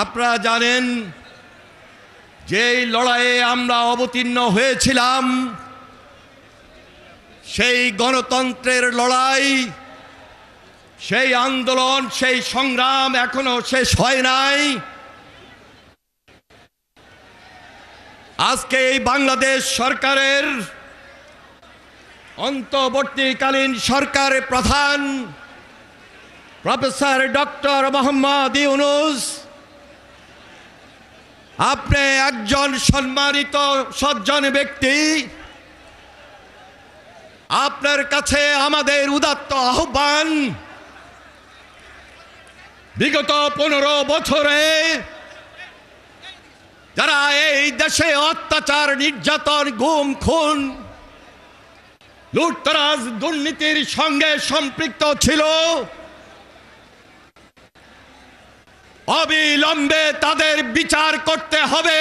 আপনারা জানেন যে লড়াইয়ে আমরা অবতীর্ণ হয়েছিলাম, সেই গণতন্ত্রের লড়াই, সেই আন্দোলন, সেই সংগ্রাম এখনো শেষ হয় নাই। আজকে এই বাংলাদেশ সরকারের অন্তর্বর্তীকালীন সরকারের প্রধান প্রফেসর ডক্টর মোহাম্মদ ইউনূস, আপনি একজন সম্মানিত সজ্জন ব্যক্তি। আপনার কাছে আমাদের উদাত্ত আহ্বান, বিগত 15 বছরে যারা এই দেশে অত্যাচার, নির্যাতন, গুম, খুন, লুটতরাজ, দুর্নীতির সঙ্গে সম্পৃক্ত ছিল, অবিলম্বে তাদের বিচার করতে হবে।